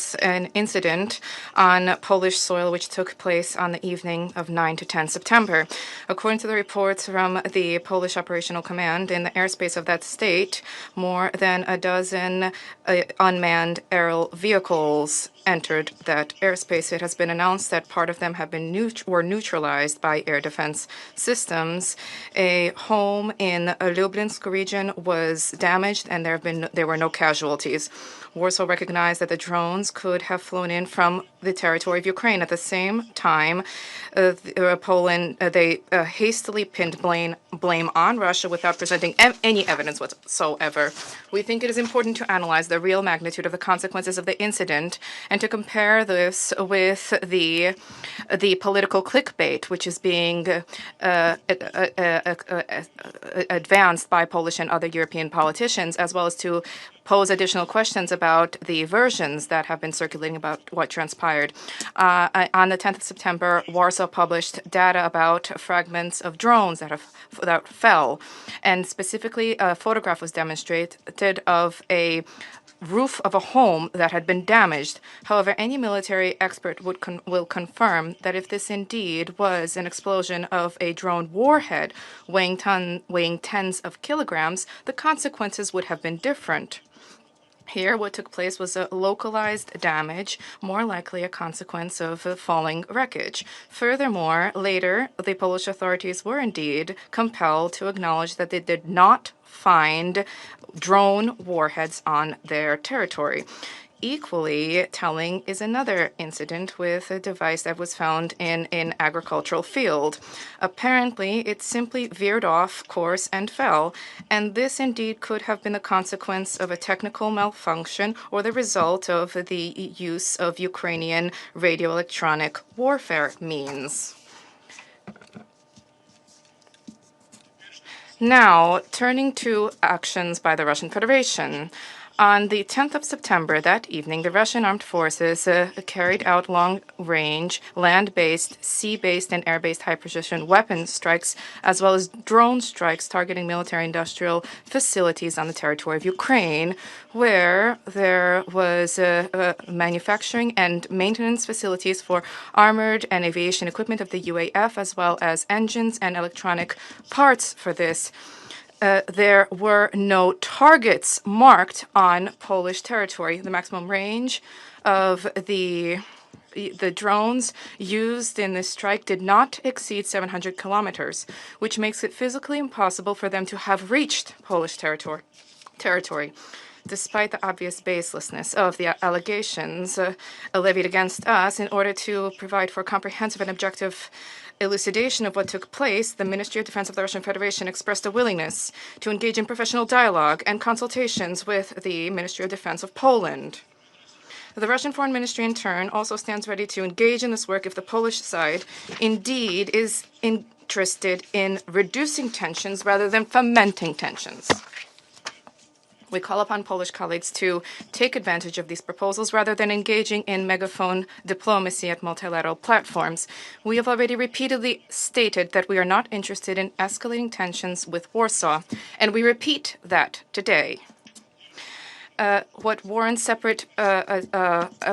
was an incident on Polish soil which took place on the evening of 9 to 10 September. According to the reports from the Polish Operational Command, in the airspace of that state, more than a dozen unmanned aerial vehicles entered that airspace. It has been announced that part of them have been neutralized by air defense systems. A home in Lublinsk region was damaged, and there were no casualties. Warsaw recognized that the drones could have flown in from the territory of Ukraine. At the same time, Poland they hastily pinned blame on Russia without presenting any evidence whatsoever. We think it is important to analyze the real magnitude of the consequences of the incident and to compare this with the political clickbait which is being advanced by Polish and other European politicians, as well as to pose additional questions about the versions that have been circulating about what transpired. On the 10th of September, Warsaw published data about fragments of drones that fell, and specifically a photograph was demonstrated of a roof of a home that had been damaged. However, any military expert will confirm that if this indeed was an explosion of a drone warhead weighing tens of kilograms, the consequences would have been different. Here, what took place was a localized damage, more likely a consequence of falling wreckage. Furthermore, later, the Polish authorities were indeed compelled to acknowledge that they did not find drone warheads on their territory. Equally telling is another incident with a device that was found in an agricultural field. Apparently, it simply veered off course and fell, and this indeed could have been the consequence of a technical malfunction or the result of the use of Ukrainian radio-electronic warfare means. Now, turning to actions by the Russian Federation. On the 10th of September, that evening, the Russian armed forces carried out long-range, land-based, sea-based, and air-based high-precision weapon strikes, as well as drone strikes targeting military-industrial facilities on the territory of Ukraine, where there was manufacturing and maintenance facilities for armored and aviation equipment of the UAF, as well as engines and electronic parts for this. There were no targets marked on Polish territory. The maximum range of the drones used in this strike did not exceed 700 kilometers, which makes it physically impossible for them to have reached Polish territory. Despite the obvious baselessness of the allegations levied against us, in order to provide for comprehensive and objective elucidation of what took place, the Ministry of Defense of the Russian Federation expressed a willingness to engage in professional dialogue and consultations with the Ministry of Defense of Poland. The Russian Foreign Ministry, in turn, also stands ready to engage in this work if the Polish side indeed is interested in reducing tensions rather than fomenting tensions. We call upon Polish colleagues to take advantage of these proposals rather than engaging in megaphone diplomacy at multilateral platforms. We have already repeatedly stated that we are not interested in escalating tensions with Warsaw, and we repeat that today. What warrants separate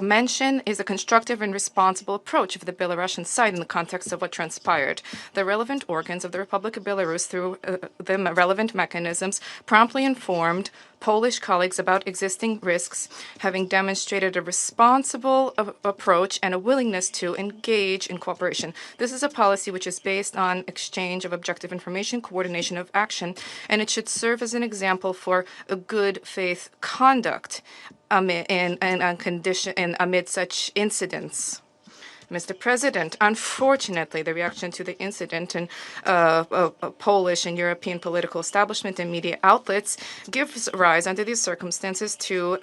mention is a constructive and responsible approach of the Belarusian side in the context of what transpired. The relevant organs of the Republic of Belarus, through the relevant mechanisms, promptly informed Polish colleagues about existing risks, having demonstrated a responsible approach and a willingness to engage in cooperation. This is a policy which is based on exchange of objective information, coordination of action, and it should serve as an example for a good faith conduct amid such incidents. Mr. President, unfortunately, the reaction to the incident in Polish and European political establishment and media outlets gives rise, under these circumstances, to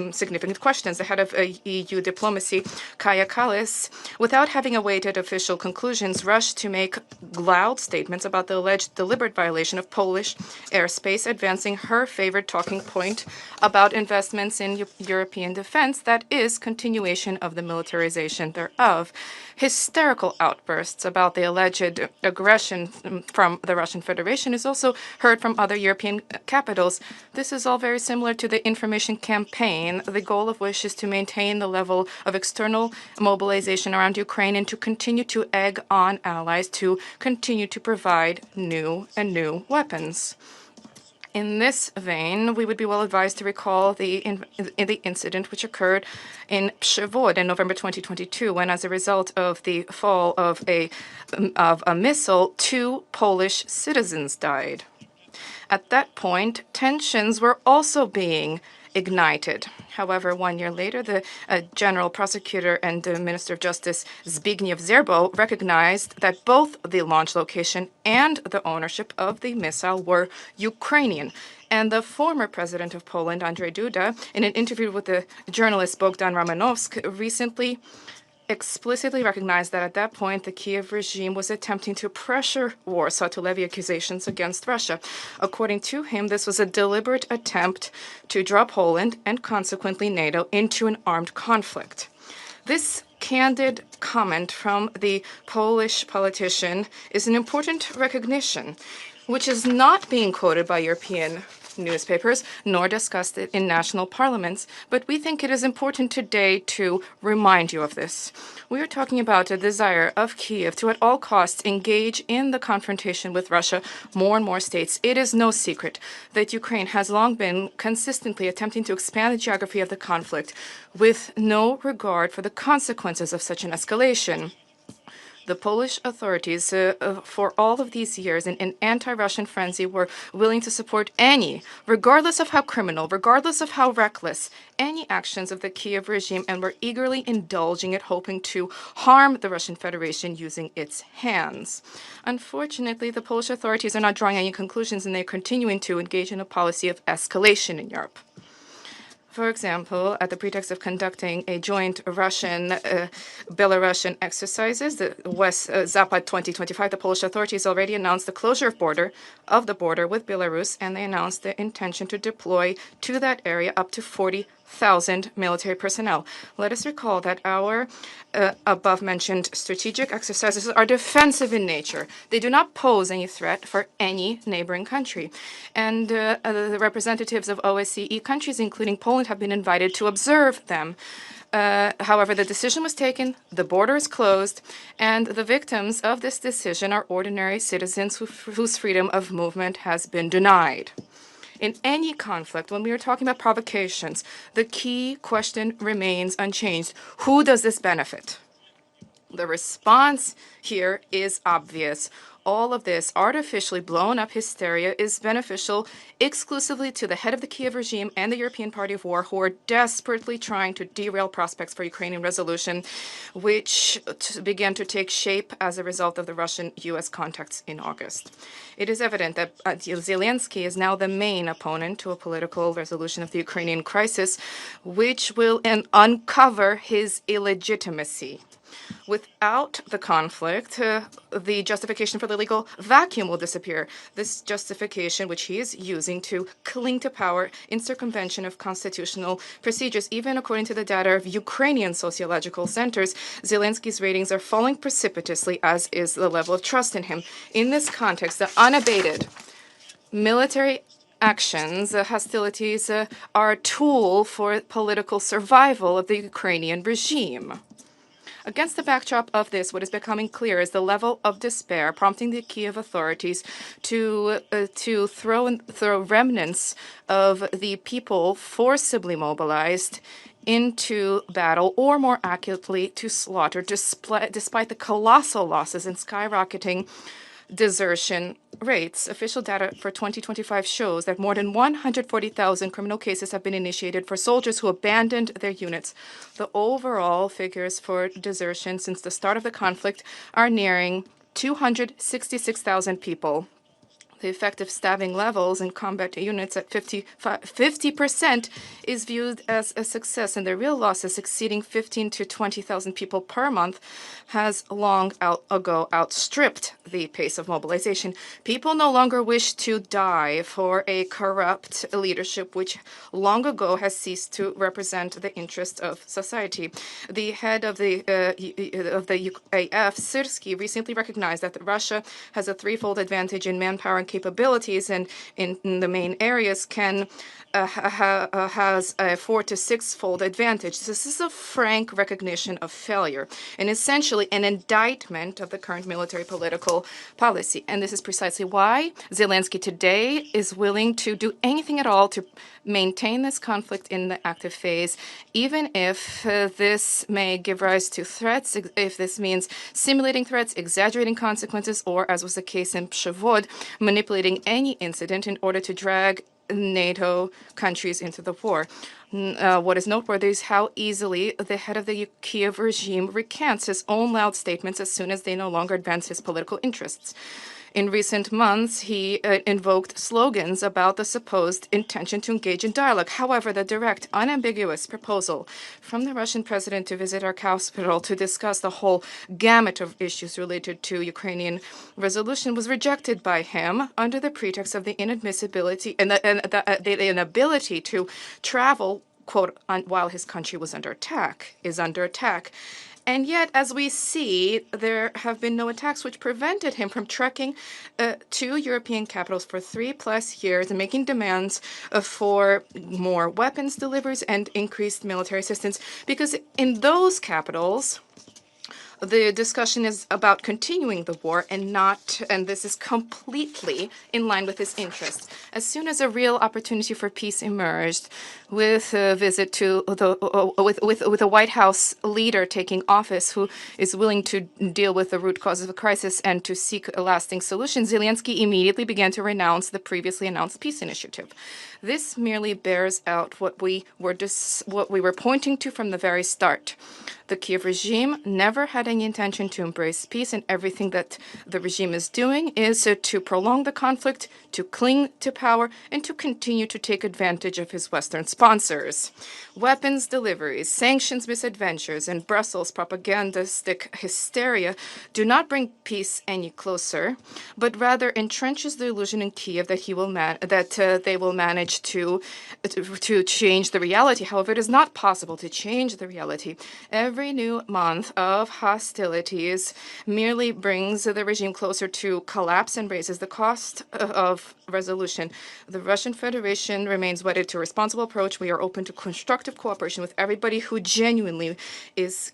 significant questions. The head of EU diplomacy, Kaja Kallas, without having awaited official conclusions, rushed to make loud statements about the alleged deliberate violation of Polish airspace, advancing her favorite talking point about investments in European defense, that is, continuation of the militarization thereof. hysterical outbursts about the alleged aggression from the Russian Federation is also heard from other European capitals. This is all very similar to the information campaign, the goal of which is to maintain the level of external mobilization around Ukraine and to continue to egg on allies to continue to provide new and new weapons. In this vein, we would be well advised to recall the incident which occurred in Przewód in November 2022, when, as a result of the fall of a missile, 2 Polish citizens died. At that point, tensions were also being ignited. However, 1 year later, the General Prosecutor and the Minister of Justice Zbigniew Zerbo recognized that both the launch location and the ownership of the missile were Ukrainian. And the former president of Poland, Andrzej Duda, in an interview with the journalist Bogdan Romanowski, recently explicitly recognized that at that point the Kiev regime was attempting to pressure Warsaw to levy accusations against Russia. According to him, this was a deliberate attempt to draw Poland and consequently NATO into an armed conflict. This candid comment from the Polish politician is an important recognition, which is not being quoted by European newspapers nor discussed it in national parliaments, but we think it is important today to remind you of this. We are talking about a desire of Kiev to at all costs engage in the confrontation with Russia. More and more states. It is no secret that Ukraine has long been consistently attempting to expand the geography of the conflict with no regard for the consequences of such an escalation. The Polish authorities, for all of these years, in an anti-Russian frenzy, were willing to support any, regardless of how criminal, regardless of how reckless, any actions of the Kiev regime, and were eagerly indulging it, hoping to harm the Russian Federation using its hands. Unfortunately, the Polish authorities are not drawing any conclusions, and they're continuing to engage in a policy of escalation in Europe. For example, at the pretext of conducting a joint Russian-Belarusian exercises, the West Zapad 2025, the Polish authorities already announced the closure of the border with Belarus, and they announced the intention to deploy to that area up to 40,000 military personnel. Let us recall that our above-mentioned strategic exercises are defensive in nature. They do not pose any threat for any neighboring country. And the representatives of OSCE countries, including Poland, have been invited to observe them. However, the decision was taken, the border is closed, and the victims of this decision are ordinary citizens whose freedom of movement has been denied. In any conflict, when we are talking about provocations, the key question remains unchanged. Who does this benefit? The response here is obvious. All of this artificially blown up hysteria is beneficial exclusively to the head of the Kiev regime and the European Party of War, who are desperately trying to derail prospects for Ukrainian resolution, which began to take shape as a result of the Russian-US contacts in August. It is evident that Zelenskiy is now the main opponent to a political resolution of the Ukrainian crisis, which will uncover his illegitimacy. Without the conflict, the justification for the legal vacuum will disappear. This justification, which he is using to cling to power in circumvention of constitutional procedures, even according to the data of Ukrainian sociological centers, Zelenskyy's ratings are falling precipitously, as is the level of trust in him. In this context, the unabated military actions, hostilities, are a tool for political survival of the Ukrainian regime. Against the backdrop of this, what is becoming clear is the level of despair prompting the Kiev authorities to throw remnants of the people forcibly mobilized into battle, or more accurately, to slaughter, despite the colossal losses and skyrocketing desertion rates. Official data for 2025 shows that more than 140,000 criminal cases have been initiated for soldiers who abandoned their units. The overall figures for desertion since the start of the conflict are nearing 266,000 people. The effective stabbing levels in combat units at 50% is viewed as a success, and the real losses exceeding 15 to 20,000 people per month has long ago outstripped the pace of mobilization. People no longer wish to die for a corrupt leadership which long ago has ceased to represent the interests of society. The head of the UAF, Zelenskiy, recently recognized that Russia has a threefold advantage in manpower and capabilities, and in the main areas has a 4 to 6-fold advantage. This is a frank recognition of failure and essentially an indictment of the current military political policy. And this is precisely why Zelensky today is willing to do anything at all to maintain this conflict in the active phase, even if this may give rise to threats, if this means simulating threats, exaggerating consequences, or, as was the case in Przewod, manipulating any incident in order to drag NATO countries into the war. What is noteworthy is how easily the head of the Kiev regime recants his own loud statements as soon as they no longer advance his political interests. In recent months, he invoked slogans about the supposed intention to engage in dialogue. However, the direct, unambiguous proposal from the Russian president to visit our capital to discuss the whole gamut of issues related to Ukrainian resolution was rejected by him under the pretext of the inadmissibility and the inability to travel, quote, while his country is under attack. And yet, as we see, there have been no attacks which prevented him from trekking to European capitals for 3+ years and making demands for more weapons deliveries and increased military assistance. Because in those capitals, the discussion is about continuing the war and this is completely in line with his interests. As soon as a real opportunity for peace emerged, with a visit to with a White House leader taking office who is willing to deal with the root causes of the crisis and to seek a lasting solution, Zelensky immediately began to renounce the previously announced peace initiative. This merely bears out what we were pointing to from the very start. The Kiev regime never had any intention to embrace peace, and everything that the regime is doing is to prolong the conflict, to cling to power, and to continue to take advantage of his Western sponsors. Weapons deliveries, sanctions misadventures, and Brussels propagandistic hysteria do not bring peace any closer, but rather entrenches the illusion in Kiev that they will manage to change the reality. However, it is not possible to change the reality. Every new month of hostilities merely brings the regime closer to collapse and raises the cost of resolution. The Russian Federation remains wedded to a responsible approach. We are open to constructive cooperation with everybody who genuinely is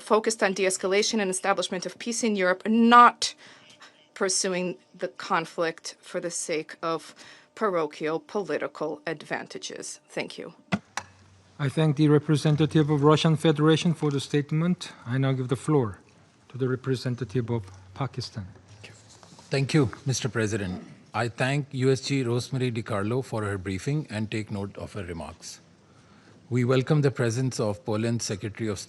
focused on de-escalation and establishment of peace in Europe, not pursuing the conflict for the sake of parochial political advantages. Thank you. I thank the representative of Russian Federation for the statement. I now give the floor to the representative of Pakistan. Thank you, Mr. President. I thank USG Rosemary DiCarlo for her briefing and take note of her remarks. We welcome the presence of Poland's Secretary of State